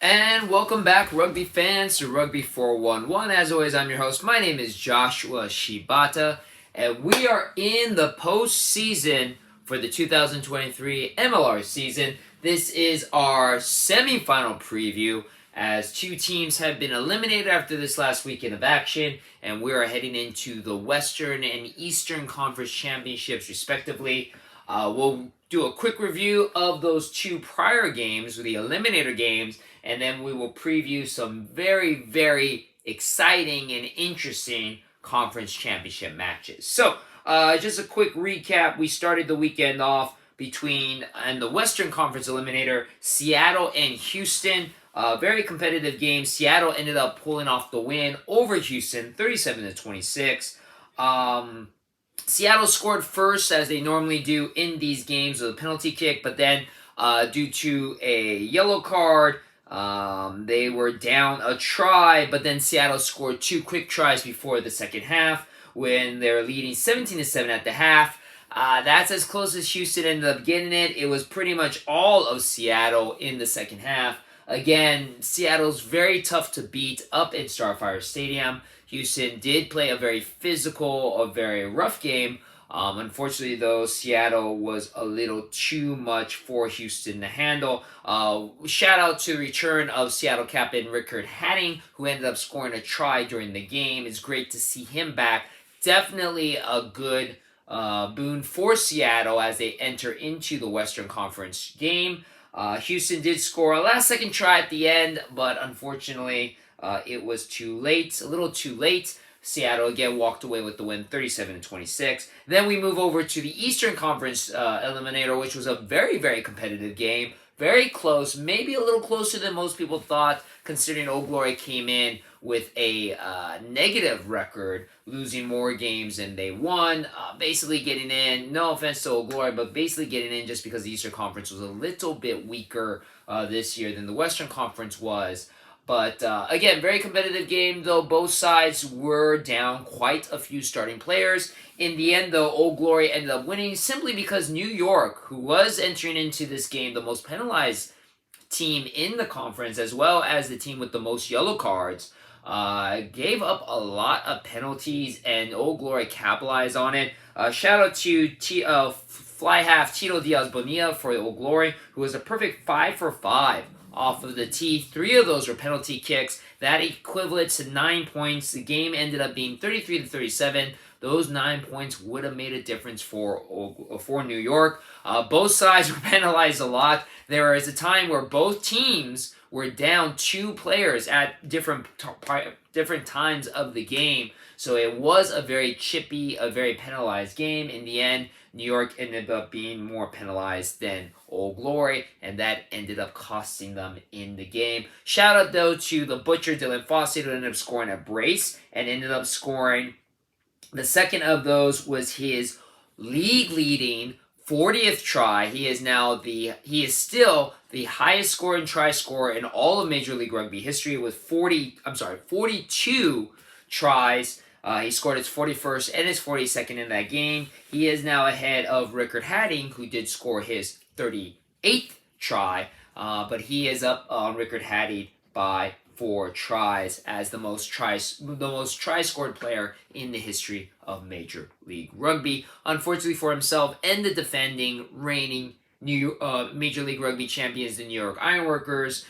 And welcome back, rugby fans, to Rugby411. As always, I'm your host. My name is Joshua Shibata, and we are in the postseason for the 2023 MLR season. This is our semifinal preview, as two teams have been eliminated after this last weekend of action, and we are heading into the Western and Eastern Conference Championships, respectively. We'll do a quick review of those two prior games, the eliminator games, and then we will preview some very, very exciting and interesting conference championship matches. So, just a quick recap. We started the weekend off between, in the Western Conference eliminator, Seattle and Houston. Very competitive game. Seattle ended up pulling off the win over Houston, 37-26. Seattle scored first, as they normally do in these games, with a penalty kick, but then due to a yellow card, they were down a try, but then Seattle scored two quick tries before the second half when they were leading 17-7 at the half. That's as close as Houston ended up getting it. It was pretty much all of Seattle in the second half. Again, Seattle's very tough to beat up in Starfire Stadium. Houston did play a very physical, a very rough game. Unfortunately, though, Seattle was a little too much for Houston to handle. Shout out to the return of Seattle captain Rickard Hatting, who ended up scoring a try during the game. It's great to see him back. Definitely a good boon for Seattle as they enter into the Western Conference game. Houston did score a last-second try at the end, but unfortunately, it was too late, a little too late. Seattle again walked away with the win, 37-26. Then we move over to the Eastern Conference eliminator, which was a very, very competitive game. Very close, maybe a little closer than most people thought, considering Old Glory came in with a negative record, losing more games than they won, basically getting in. No offense to Old Glory, but basically getting in just because the Eastern Conference was a little bit weaker this year than the Western Conference was. But again, very competitive game, though. Both sides were down quite a few starting players. In the end, though, Old Glory ended up winning simply because New York, who was entering into this game the most penalized team in the conference, as well as the team with the most yellow cards, gave up a lot of penalties, and Old Glory capitalized on it. Shout out to fly half Tito Diaz Bonilla for Old Glory, who was a perfect 5 for 5 off of the tee. 3 of those were penalty kicks. That equivalent to 9 points. The game ended up being 33-37. Those 9 points would have made a difference for New York. Both sides were penalized a lot. There was a time where both teams were down 2 players at different times of the game. So it was a very chippy, a very penalized game. In the end, New York ended up being more penalized than Old Glory, and that ended up costing them in the game. Shout out, though, to the Butcher, Dylan Fawcett, who ended up scoring a brace and ended up scoring. The second of those was his league-leading 40th try. He is still the highest scoring try scorer in all of Major League Rugby history with 42 tries. He scored his 41st and his 42nd in that game. He is now ahead of Rickard Hatting, who did score his 38th try, but he is up on Rickard Hatting by 4 tries as the most try scored player in the history of Major League Rugby. Unfortunately for himself and the defending reigning Major League Rugby champions, the New York Ironworkers,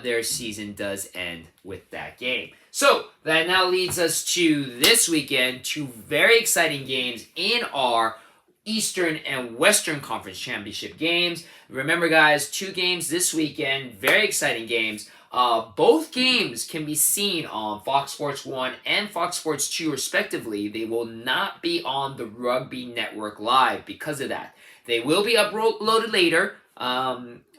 their season does end with that game. So that now leads us to this weekend, 2 very exciting games in our Eastern and Western Conference Championship games. Remember, guys, 2 games this weekend, very exciting games. Both games can be seen on Fox Sports 1 and Fox Sports 2, respectively. They will not be on the Rugby Network Live because of that. They will be uploaded later,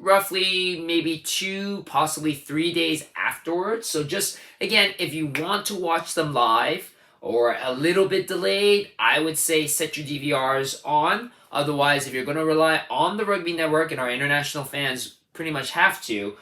roughly maybe 2, possibly 3 days afterwards. So just, again, if you want to watch them live or a little bit delayed, I would say set your DVRs on. Otherwise, if you're going to rely on the Rugby Network, and our international fans pretty much have to,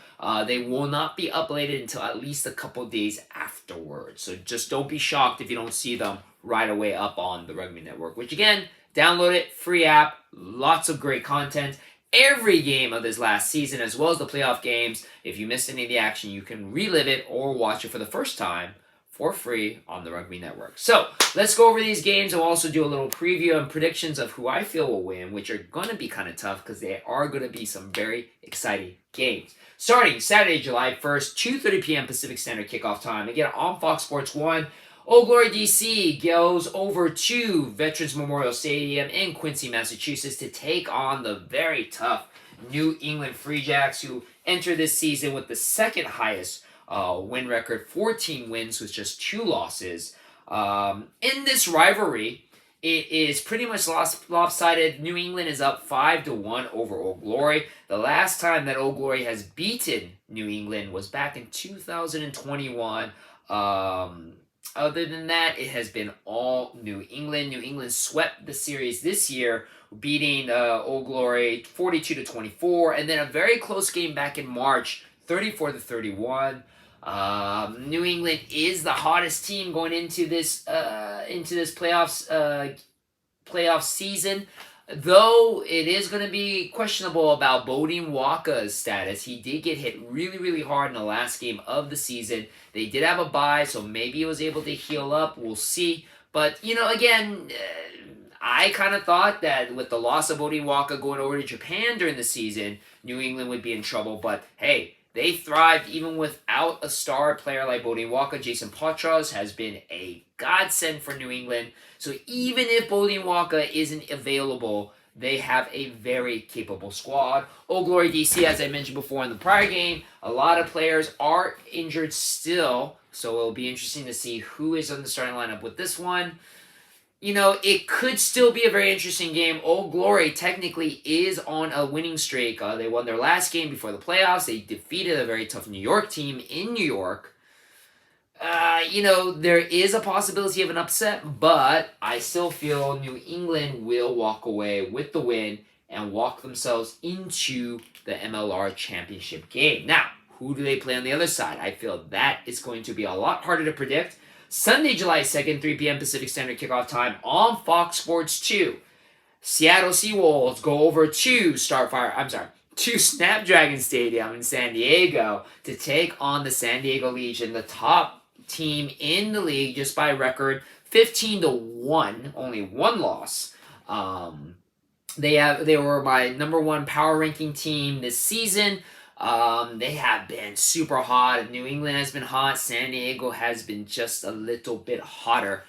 they will not be uploaded until at least a couple days afterwards. So just don't be shocked if you don't see them right away up on the Rugby Network, which again, download it, free app, lots of great content. every game of this last season, as well as the playoff games. If you missed any of the action, you can relive it or watch it for the first time for free on the Rugby Network. So let's go over these games. I'll also do a little preview and predictions of who I feel will win, which are going to be kind of tough because they are going to be some very exciting games. Starting Saturday, July 1st, 2:30 p.m. Pacific Standard kickoff time. Again, on Fox Sports 1. Old Glory DC goes over to Veterans Memorial Stadium in Quincy, Massachusetts to take on the very tough New England Free Jacks, who enter this season with the second highest win record, 14 wins with just 2 losses. In this rivalry, it is pretty much lopsided. New England is up 5-1 over Old Glory. The last time that Old Glory has beaten New England was back in 2021. Other than that, it has been all New England. New England swept the series this year, beating Old Glory 42-24, and then a very close game back in March, 34-31. New England is the hottest team going into this playoff season. Though it is going to be questionable about Bodine Waka's status. He did get hit really, really hard in the last game of the season. They did have a bye, so maybe he was able to heal up. We'll see. But, again, I kind of thought that with the loss of Bodine Waka going over to Japan during the season, New England would be in trouble. But, hey, they thrived even without a star player like Bodine Waka. Jason Potras has been a godsend for New England. So even if Bodine Waka isn't available, they have a very capable squad. Old Glory DC, as I mentioned before in the prior game, a lot of players are injured still. So it'll be interesting to see who is on the starting lineup with this one. It could still be a very interesting game. Old Glory technically is on a winning streak. They won their last game before the playoffs. They defeated a very tough New York team in New York. There is a possibility of an upset, but I still feel New England will walk away with the win and walk themselves into the MLR championship game. Now, who do they play on the other side? I feel that is going to be a lot harder to predict. Sunday, July 2nd, 3 p.m. Pacific Standard kickoff time on Fox Sports 2. Seattle Seawolves go over to Snapdragon Stadium in San Diego to take on the San Diego Legion, the top team in the league just by record, 15-1, only 1 loss. They were my number 1 power ranking team this season. They have been super hot. New England has been hot. San Diego has been just a little bit hotter.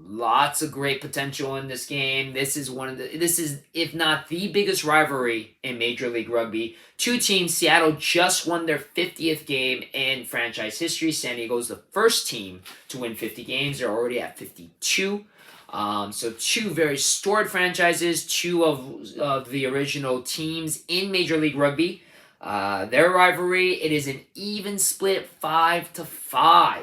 Lots of great potential in this game. This is, if not the biggest rivalry in Major League Rugby. 2 teams, Seattle just won their 50th game in franchise history. San Diego is the first team to win 50 games. They're already at 52. So 2 very storied franchises, 2 of the original teams in Major League Rugby. Their rivalry, it is an even split 5-5.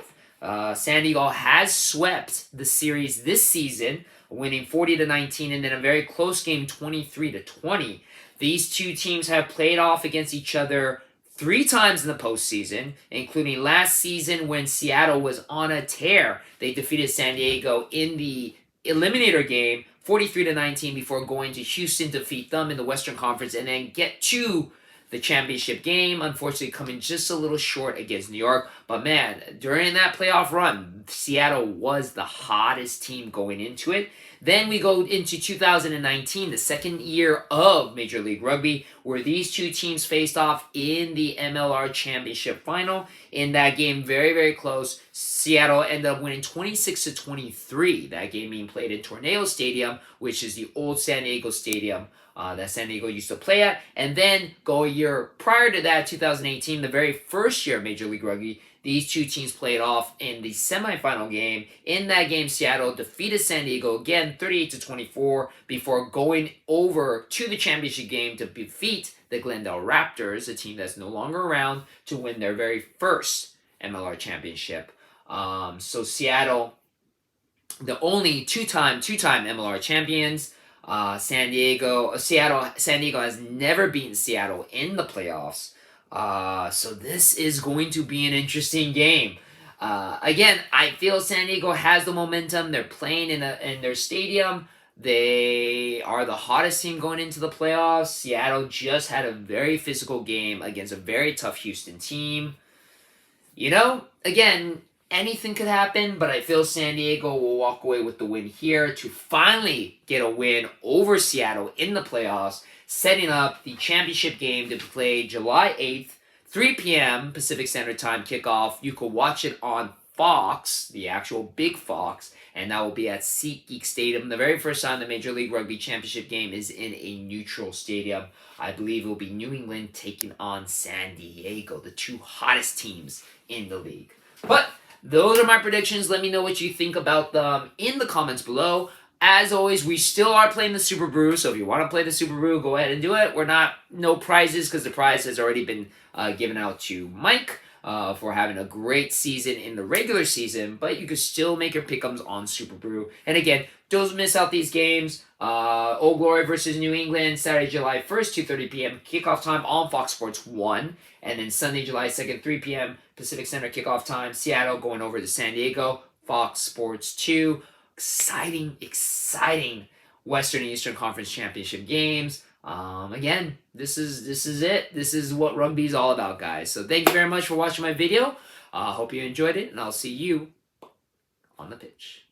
San Diego has swept the series this season, winning 40-19, and then a very close game, 23-20. These 2 teams have played off against each other 3 times in the postseason, including last season when Seattle was on a tear. They defeated San Diego in the eliminator game, 43-19, before going to Houston to defeat them in the Western Conference and then get to the championship game, unfortunately coming just a little short against New York. But man, during that playoff run, Seattle was the hottest team going into it. Then we go into 2019, the second year of Major League Rugby, where these 2 teams faced off in the MLR Championship Final. In that game, very, very close, Seattle ended up winning 26-23. That game being played in Tornado Stadium, which is the old San Diego Stadium that San Diego used to play at. And then go a year prior to that, 2018, the very first year of Major League Rugby, these 2 teams played off in the semifinal game. In that game, Seattle defeated San Diego again, 38-24, before going over to the championship game to defeat the Glendale Raptors, a team that's no longer around, to win their very first MLR championship. So Seattle, the only two-time MLR champions. San Diego has never beaten Seattle in the playoffs. So this is going to be an interesting game. Again, I feel San Diego has the momentum. They're playing in their stadium. They are the hottest team going into the playoffs. Seattle just had a very physical game against a very tough Houston team. Again, anything could happen, but I feel San Diego will walk away with the win here to finally get a win over Seattle in the playoffs, setting up the championship game to be played July 8th, 3 p.m. Pacific Standard Time kickoff. You could watch it on Fox, the actual big Fox, and that will be at SeatGeek Stadium. The very first time the Major League Rugby Championship game is in a neutral stadium. I believe it will be New England taking on San Diego, the two hottest teams in the league. But those are my predictions. Let me know what you think about them in the comments below. As always, we still are playing the Super Brew, so if you want to play the Super Brew, go ahead and do it. No prizes because the prize has already been given out to Mike for having a great season in the regular season, but you can still make your pick'ems on Super Brew. And again, don't miss out these games. Old Glory versus New England, Saturday, July 1st, 2:30 p.m. kickoff time on Fox Sports 1. And then Sunday, July 2nd, 3 p.m. Pacific Standard kickoff time. Seattle going over to San Diego, Fox Sports 2. Exciting Western and Eastern Conference Championship games. Again, this is it. This is what rugby is all about, guys. So thank you very much for watching my video. Hope you enjoyed it, and I'll see you on the pitch.